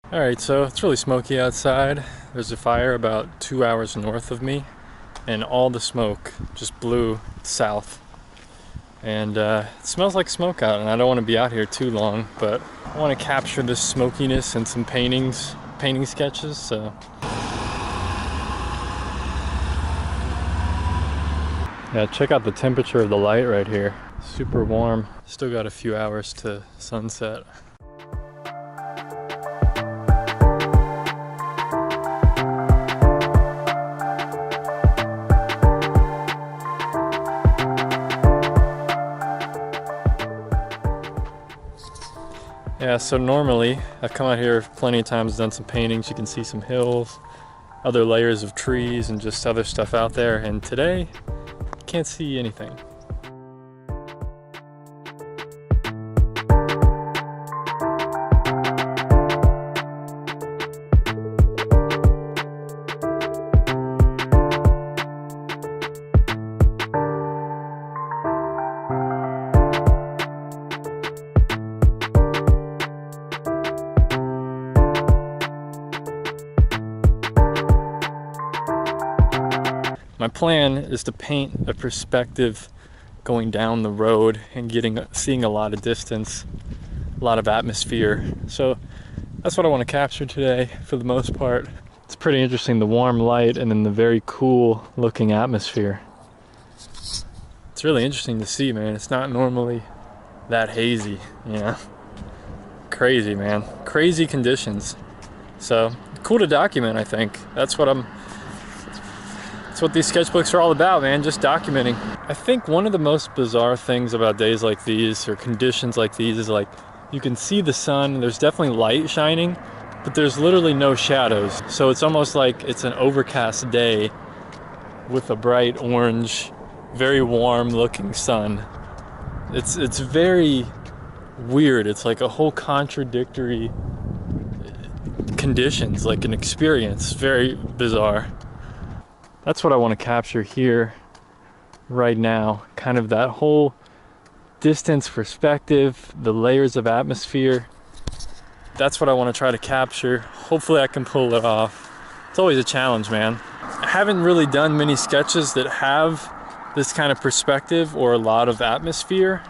All right, so it's really smoky outside. There's a fire about 2 hours north of me, and all the smoke just blew south. And it smells like smoke out, and I don't want to be out here too long, but I want to capture this smokiness in some painting sketches, so. Yeah, check out the temperature of the light right here. Super warm. Still got a few hours to sunset. Yeah, so normally I've come out here plenty of times, done some paintings. You can see some hills, other layers of trees, and just other stuff out there. And today, can't see anything. My plan is to paint a perspective going down the road and seeing a lot of distance, a lot of atmosphere. So that's what I want to capture today for the most part. It's pretty interesting, the warm light and then the very cool looking atmosphere. It's really interesting to see, man. It's not normally that hazy, you know? Crazy, man. Crazy conditions. So cool to document, I think. That's what these sketchbooks are all about, man, just documenting. I think one of the most bizarre things about days like these or conditions like these is like you can see the sun, there's definitely light shining, but there's literally no shadows. So it's almost like it's an overcast day with a bright orange, very warm looking sun. It's very weird. It's like a whole contradictory conditions, like an experience. Very bizarre. That's what I want to capture here right now. Kind of that whole distance perspective, the layers of atmosphere. That's what I want to try to capture. Hopefully I can pull it off. It's always a challenge, man. I haven't really done many sketches that have this kind of perspective or a lot of atmosphere.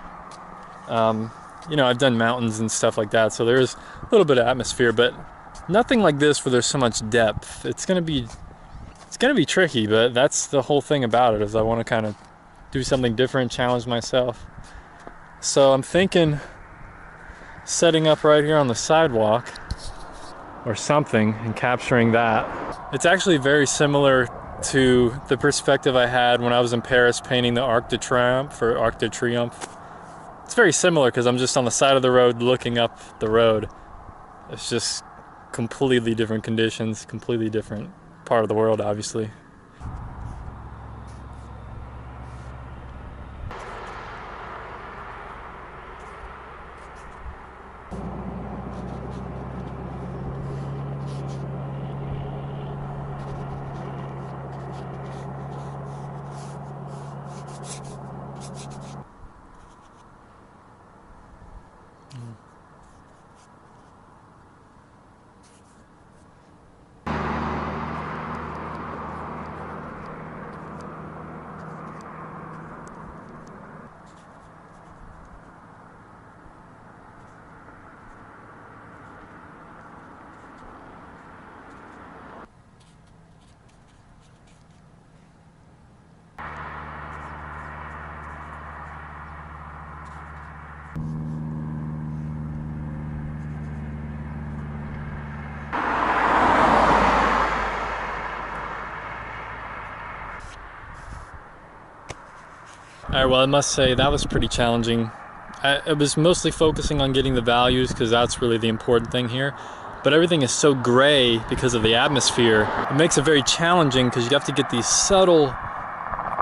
You know, I've done mountains and stuff like that, so there's a little bit of atmosphere, but nothing like this where there's so much depth. It's gonna be tricky, but that's the whole thing about it, is I want to kind of do something different, challenge myself. So I'm thinking setting up right here on the sidewalk or something and capturing that. It's actually very similar to the perspective I had when I was in Paris painting the Arc de Triomphe or Arc de Triomphe. It's very similar because I'm just on the side of the road looking up the road. It's just completely different conditions, completely different part of the world, obviously. All right, well, I must say that was pretty challenging. I was mostly focusing on getting the values because that's really the important thing here. But everything is so gray because of the atmosphere. It makes it very challenging because you have to get these subtle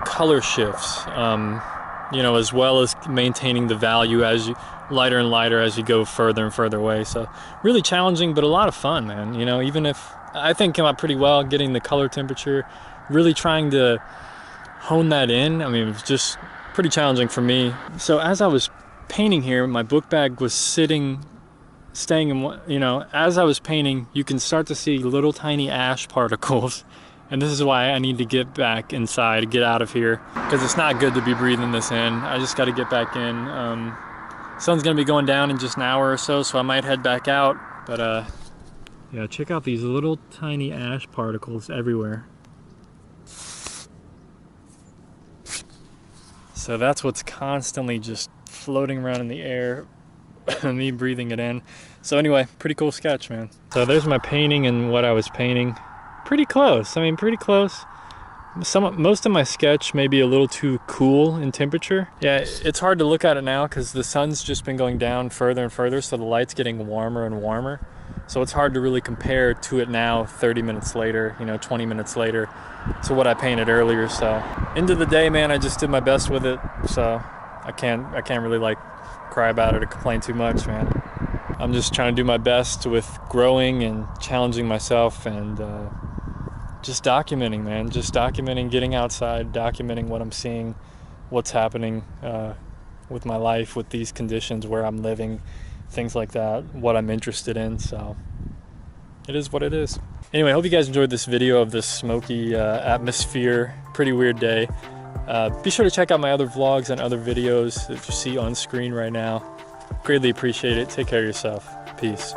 color shifts, you know, as well as maintaining the value as you lighter and lighter as you go further and further away. So really challenging, but a lot of fun, man. You know, even if I think came out pretty well, getting the color temperature, really trying to hone that in. I mean, it was just pretty challenging for me. So as I was painting here, my book bag was sitting staying in, you know, as I was painting, you can start to see little tiny ash particles. And this is why I need to get back inside, get out of here, because it's not good to be breathing this in. I just got to get back in. Sun's gonna be going down in just an hour or so, so I might head back out. But yeah, check out these little tiny ash particles everywhere. So that's what's constantly just floating around in the air, me breathing it in. So anyway, pretty cool sketch, man. So there's my painting and what I was painting. Pretty close, I mean, pretty close. Most of my sketch may be a little too cool in temperature. Yeah, it's hard to look at it now because the sun's just been going down further and further, so the light's getting warmer and warmer. So it's hard to really compare to it now 30 minutes later, you know, 20 minutes later, to what I painted earlier. So end of the day, man, I just did my best with it. So I can't really like cry about it or complain too much, man. I'm just trying to do my best with growing and challenging myself and just documenting, man. Just documenting, getting outside, documenting what I'm seeing, what's happening with my life, with these conditions, where I'm living, things like that, what I'm interested in. So it is what it is. Anyway, I hope you guys enjoyed this video of this smoky atmosphere. Pretty weird day. Be sure to check out my other vlogs and other videos that you see on screen right now. Greatly appreciate it. Take care of yourself. Peace.